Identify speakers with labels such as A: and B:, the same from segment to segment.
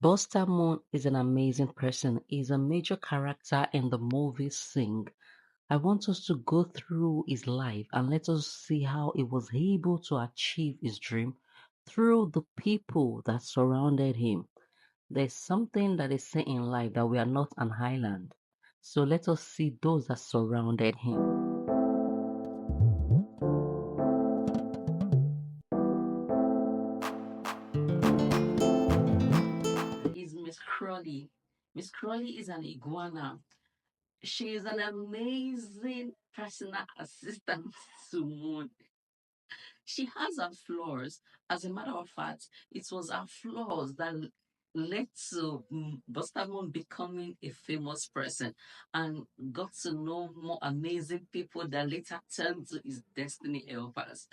A: Buster Moon is an amazing person. He's a major character in the movie Sing. I want us to go through his life and let us see how he was able to achieve his dream through the people that surrounded him. There's something that is said in life that we are not an island. So let us see those that surrounded him. Is Miss Crowley. Miss Crowley is an iguana. She is an amazing personal assistant to Moon. She has her flaws. As a matter of fact, it was her flaws that led to Buster Moon becoming a famous person and got to know more amazing people that later turned to his destiny helpers.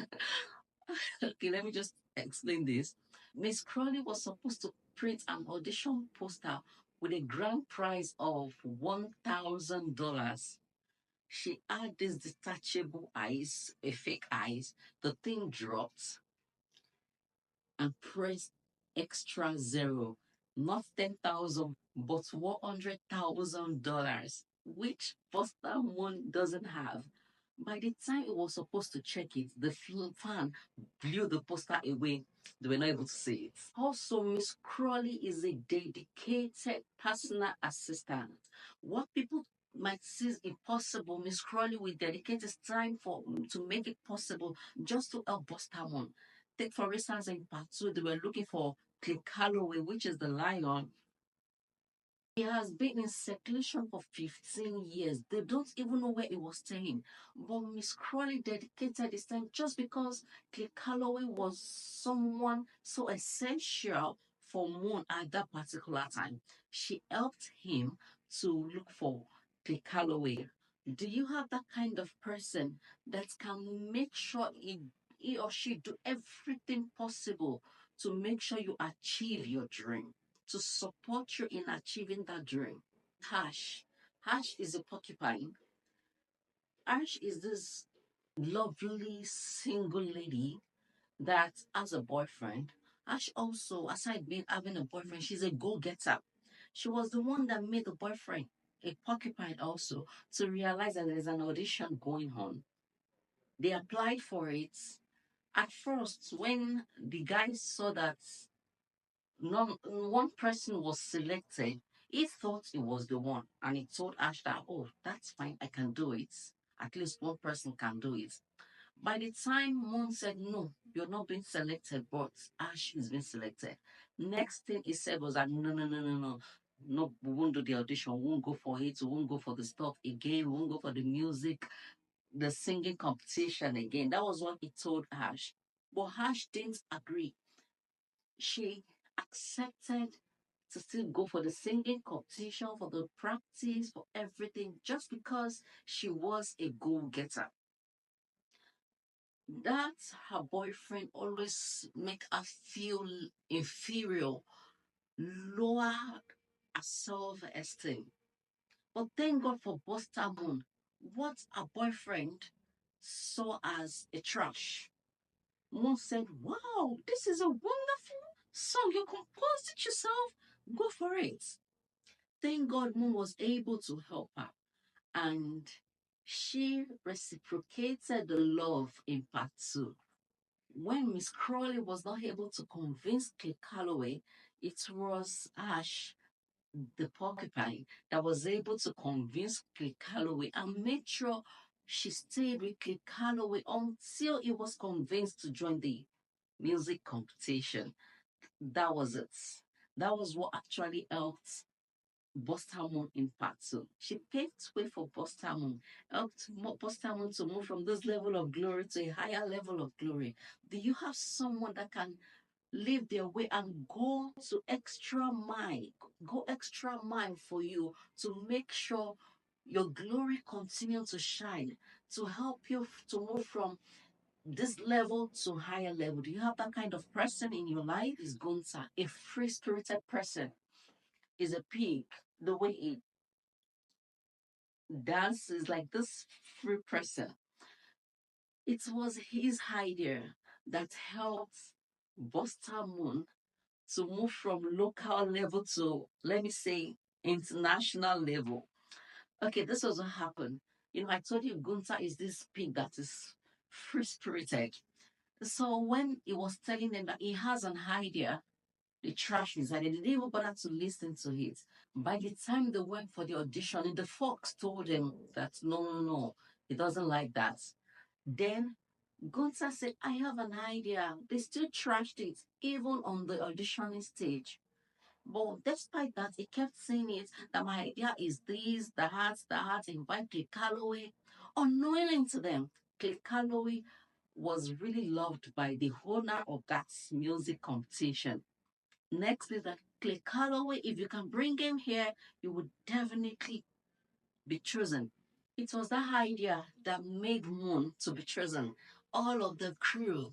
A: Okay, let me just explain this. Miss Crowley was supposed to print an audition poster with a grand prize of $1,000. She had these detachable eyes, a fake eyes. The thing dropped and pressed extra zero, not 10,000, but $100,000, which Buster Moon doesn't have. By the time it was supposed to check it, the fan blew the poster away. They were not able to see it. Also, Miss Crawley is a dedicated personal assistant. What people might see is impossible, Miss Crawley will dedicate his time for to make it possible just to help Buster Moon. Take for instance in part two, they were looking for Click Calloway, which is the lion. He has been in seclusion for 15 years. They don't even know where he was staying. But Miss Crowley dedicated his time just because Click Calloway was someone so essential for Moon at that particular time. She helped him to look for Click Calloway. Do you have that kind of person that can make sure he or she do everything possible to make sure you achieve your dream, to support you in achieving that dream? Hash. Hash is a porcupine. Ash is this lovely single lady that has a boyfriend. Ash also, aside being having a boyfriend, she's a go-getter. She was the one that made the boyfriend a porcupine also to realize that there's an audition going on. They applied for it. At first, when the guys saw that one person was selected, he thought it was the one, and he told Ash that, oh, that's fine, I can do it. At least one person can do it. By the time Moon said, no, you're not being selected, but Ash is being selected. Next thing he said was that, no, no, no, no, no. No, we won't do the audition. We won't go for it. We won't go for the stuff again. We won't go for the music, the singing competition again. That was what he told Ash. But Ash didn't agree. She accepted to still go for the singing competition, for the practice, for everything, just because she was a go-getter. That her boyfriend always make her feel inferior, lower her self-esteem. But thank God for Buster Moon. What her boyfriend saw as a trash, Moon said, wow, this is a wonderful song. You composed it yourself. Go for it. Thank God Moon was able to help her. And she reciprocated the love in part two. When Miss Crawley was not able to convince Kate Calloway, it was Ash, the porcupine, that was able to convince Kate Calloway and make sure she stayed with Kate Calloway until he was convinced to join the music competition. That was it. That was what actually helped Buster Moon in part two. She paved way for Buster Moon, helped Buster Moon to move from this level of glory to a higher level of glory. Do you have someone that can leave their way and go extra mile for you to make sure your glory continue to shine, to help you to move from this level to higher level? Do you have that kind of person in your life? Is Gunta a free spirited person? Is a pig? The way it dances like this free person. It was his idea that helped Buster Moon to move from local level to, let me say, international level. Okay, this was what happened. I told you Gunther is this pig that is free spirited. So when he was telling them that he has an idea, the trash inside, they didn't even bother to listen to it. By the time they went for the audition, the fox told them that no, no, no, he doesn't like that. Then Gunther said, I have an idea. They still trashed it, even on the auditioning stage. But despite that, he kept saying it that my idea is this, that, invite Click Calloway. Unknowingly to them, Click Calloway was really loved by the owner of that music competition. Next is that Click Calloway, if you can bring him here, you would definitely be chosen. It was that idea that made Moon to be chosen. All of the crew,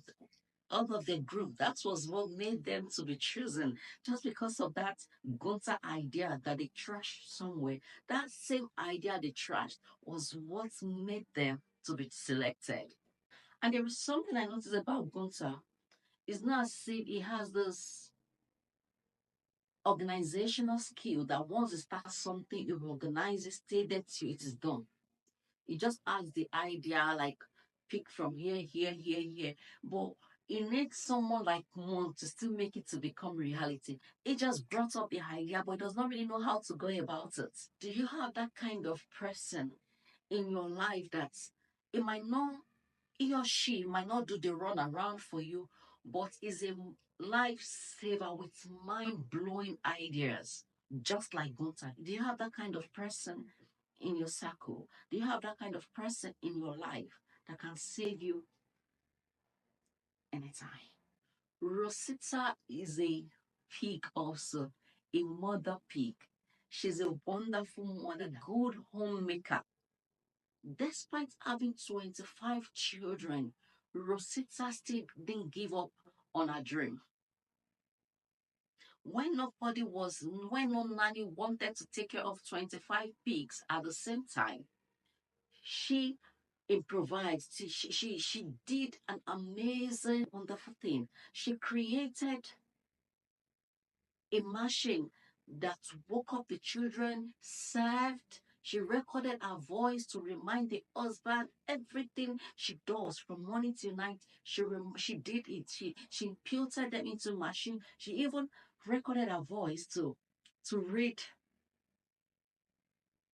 A: all of the group, that was what made them to be chosen. Just because of that Gunther idea that they trashed somewhere, that same idea they trashed was what made them to be selected. And there is something I noticed about Gunther. It's not as if he has this organizational skill that once you start something, you organize it, stay there till it is done. He just has the idea, like pick from here, here, here, here. But it needs someone like Moon to still make it to become reality. He just brought up the idea, but does not really know how to go about it. Do you have that kind of person in your life that it might not, he or she might not do the run around for you, but is a lifesaver with mind blowing ideas, just like Gunther? Do you have that kind of person in your circle? Do you have that kind of person in your life that can save you anytime? Rosita is a pig also, a mother pig. She's a wonderful mother, good homemaker. Despite having 25 children, Rosita still didn't give up on her dream. When no nanny wanted to take care of 25 pigs at the same time, she improvised. She did an amazing, wonderful thing. She created a machine that woke up the children, served. She recorded her voice to remind the husband everything she does from morning till night. She did it. She imputed them into machine. She even recorded her voice to read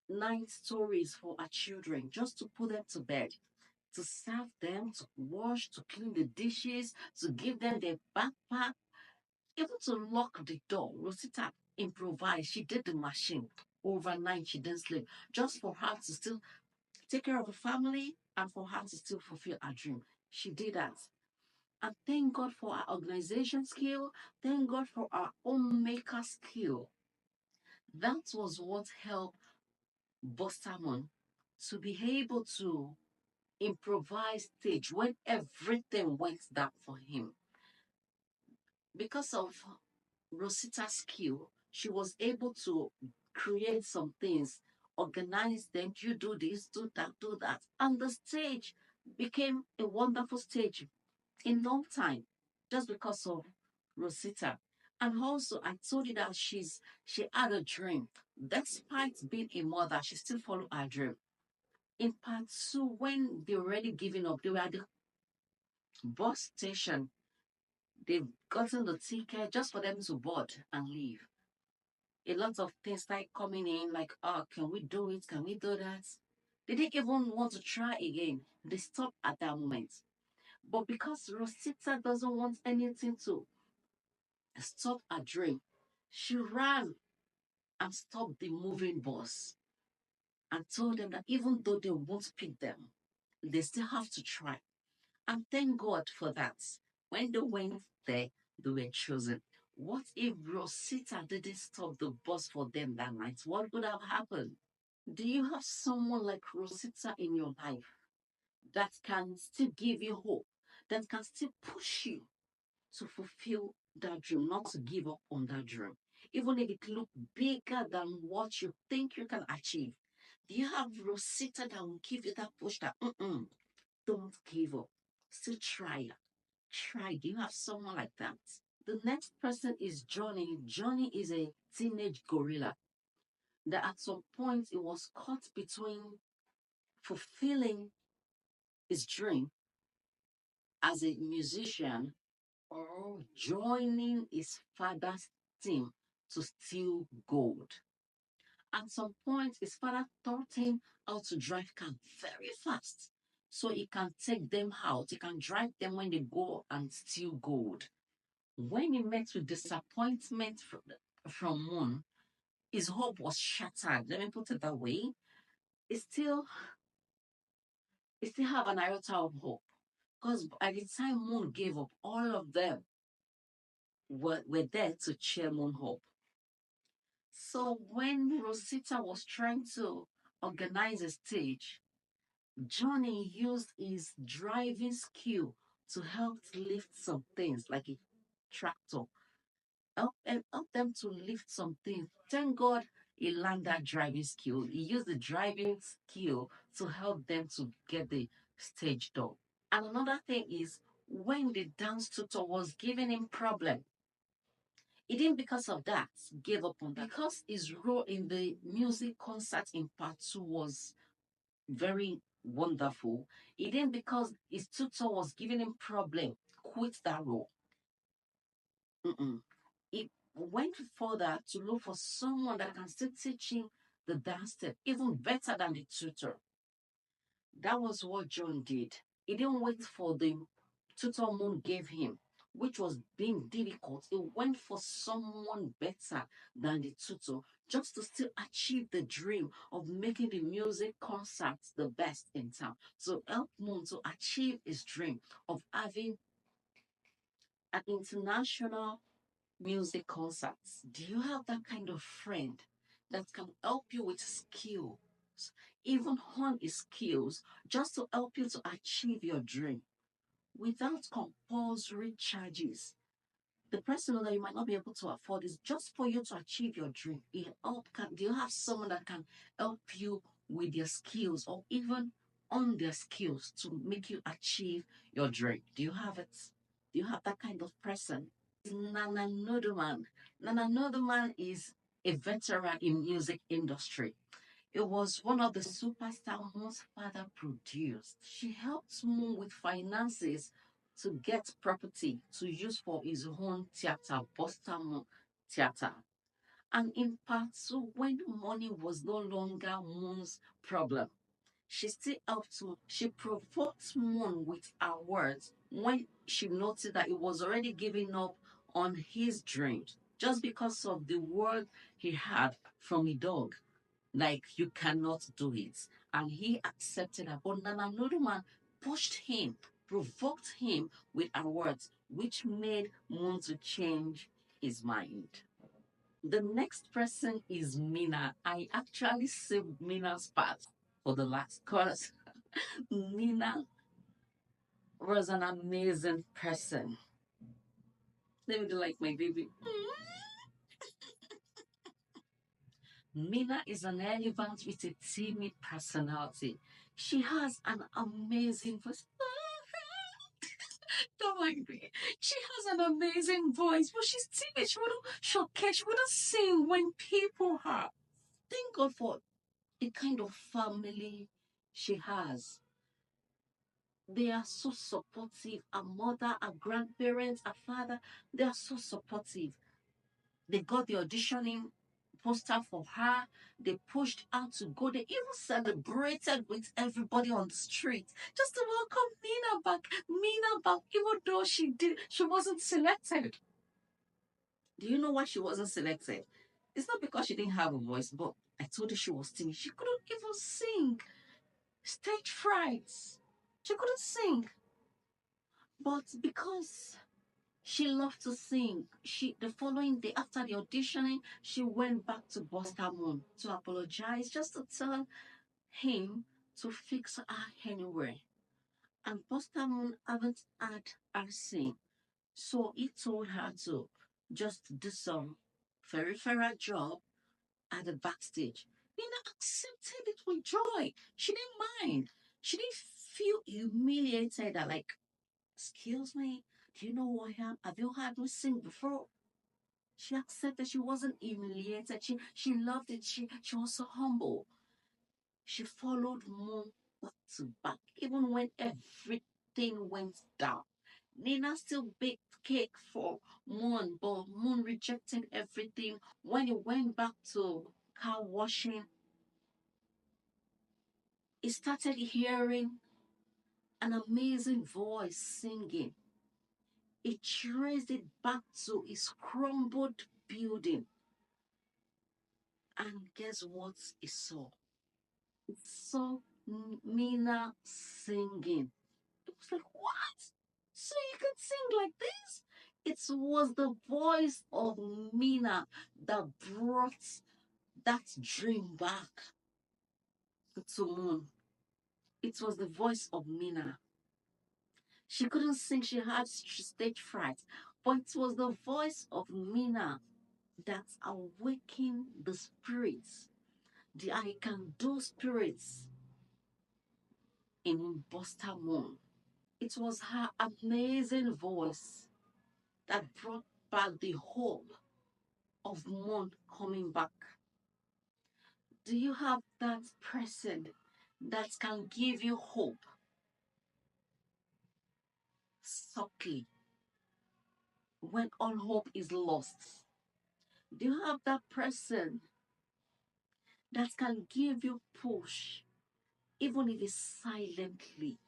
A: night stories for her children, just to put them to bed, to serve them, to wash, to clean the dishes, to give them their backpack, even to lock the door. Rosita improvised. She did the machine overnight. She didn't sleep, just for her to still take care of the family and for her to still fulfill her dream. She did that. And thank God for our organization skill. Thank God for our own maker skill. That was what helped Bostamon to be able to improvise stage when everything went down for him. Because of Rosita's skill, she was able to create some things, organize them. You do this, do that. And the stage became a wonderful stage in no time, just because of Rosita. And also, I told you that she had a dream. Despite being a mother, she still followed her dream. In part two, when they were already giving up, they were at the bus station. They've gotten the ticket just for them to board and leave. A lot of things start coming in, like, oh, can we do it? Can we do that? They didn't even want to try again. They stopped at that moment. But because Rosita doesn't want anything to stop her dream, she ran and stopped the moving bus and told them that even though they won't pick them, they still have to try. And thank God for that. When they went there, they were chosen. What if Rosita didn't stop the bus for them that night? What would have happened? Do you have someone like Rosita in your life that can still give you hope, that can still push you to fulfill that dream, not to give up on that dream, even if it looks bigger than what you think you can achieve? Do you have Rosita that will give you that push that, don't give up, still try? Try. Do you have someone like that? The next person is Johnny. Johnny is a teenage gorilla that at some point it was caught between fulfilling his dream as a musician or joining his father's team to steal gold. At some point, his father taught him how to drive car very fast so he can take them out. He can drive them when they go and steal gold. When he met with disappointment from Moon, his hope was shattered. Let me put it that way. He still, he still have an iota of hope. Because by the time Moon gave up, all of them were there to cheer Moon up. So when Rosita was trying to organize a stage, Johnny used his driving skill to help lift some things like a tractor, help them to lift some things. Thank God he learned that driving skill. He used the driving skill to help them to get the stage done. And another thing is when the dance tutor was giving him problem, he didn't because of that give up on that. Because his role in the music concert in part two was very wonderful. He didn't because his tutor was giving him problem quit that role. Mm-mm. He went further to look for someone that can still teach him the dance step even better than the tutor. That was what John did. He didn't wait for the tutor Moon gave him, which was being difficult. He went for someone better than the tutor just to still achieve the dream of making the music concerts the best in town. To help Moon to achieve his dream of having an international music concerts. Do you have that kind of friend that can help you with skills, even hone his skills, just to help you to achieve your dream without compulsory charges? The person that you might not be able to afford is just for you to achieve your dream. Do you have someone that can help you with your skills or even on their skills to make you achieve your dream? Do you have it? Do you have that kind of person? Nana Noodleman. Nana Noodleman is a veteran in music industry. It was one of the superstar Moon's father produced. She helped Moon with finances to get property to use for his own theater, Boston Theater. And in part two, when money was no longer Moon's problem, she still helped to, she provoked Moon with her words when she noticed that he was already giving up on his dreams just because of the word he had from the dog. Like, you cannot do it. And he accepted her. But Nana Noodleman pushed him, provoked him with her words, which made Moon to change his mind. The next person is Mina. I actually saved Mina's part for the last course. Mina was an amazing person. Let me do like my baby. Mina is an elephant with a timid personality. She has an amazing voice. Don't mind me. She has an amazing voice, but she's timid. She wouldn't showcase. She wouldn't sing when people are. Thank God for the kind of family she has. They are so supportive. A mother, a grandparents, a father, they are so supportive. They got the auditioning poster for her. They pushed her to go. They even celebrated with everybody on the street just to welcome Mina back. Mina back, even though she wasn't selected. Do you know why she wasn't selected? It's not because she didn't have a voice, but I told you she was timid. She couldn't even sing. Stage frights. She couldn't sing. But because she loved to sing, the following day after the auditioning, she went back to Buster Moon to apologize, just to tell him to fix her anywhere. And Buster Moon haven't had her sing. So he told her to just do some peripheral job at the backstage. Nina accepted it with joy. She didn't mind. She didn't feel humiliated that, like, excuse me, Do you know who I am? Have you heard me sing before? She accepted. She wasn't humiliated. She loved it. She was so humble. She followed Moon back to back, even when everything went down. Nina still baked cake for Moon, but Moon rejected everything. When he went back to car washing, he started hearing an amazing voice singing. He traced it back to his crumbled building. And guess what he saw? He saw Mina singing. It was like, what? So you can sing like this? It was the voice of Mina that brought that dream back to Moon. It was the voice of Mina. She couldn't sing, she had stage fright, but it was the voice of Mina that awakened the spirits, the I can do spirits in Buster Moon. It was her amazing voice that brought back the hope of Moon coming back. Do you have that person that can give you hope subtly when all hope is lost? Do you have that person that can give you push even if it's silently?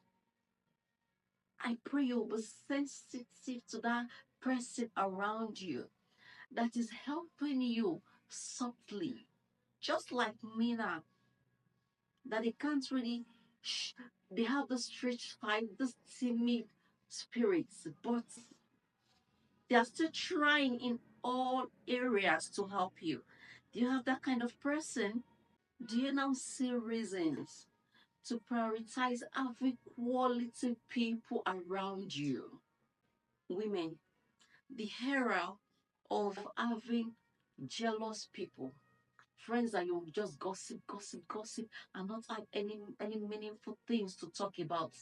A: I pray you'll be sensitive to that person around you that is helping you subtly, just like Mina, that they can't really, they have the street fight, this timid spirits, but they are still trying in all areas to help you. Do you have that kind of person? Do you now see reasons to prioritize having quality people around you? Women, the era of having jealous people, friends that you just gossip, and not have any meaningful things to talk about.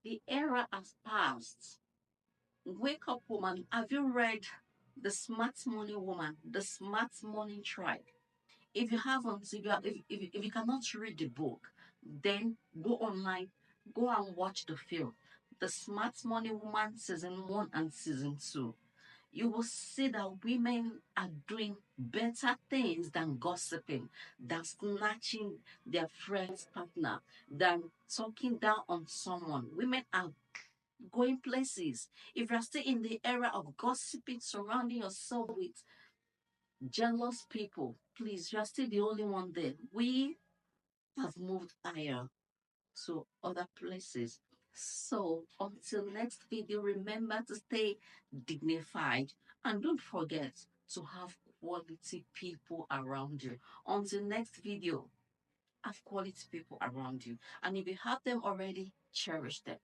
A: The era has passed. Wake up, woman. Have you read The Smart Money Woman, The Smart Money Tribe? If you haven't, if you cannot read the book, then go online, go and watch the film. The Smart Money Woman Season 1 and Season 2. You will see that women are doing better things than gossiping, than snatching their friend's partner, than talking down on someone. Women are going places. If you're still in the era of gossiping, surrounding yourself with jealous people, please, you're still the only one there. We have moved higher to other places. So until next video, remember to stay dignified and don't forget to have quality people around you. Until next video, have quality people around you. And if you have them already, cherish them.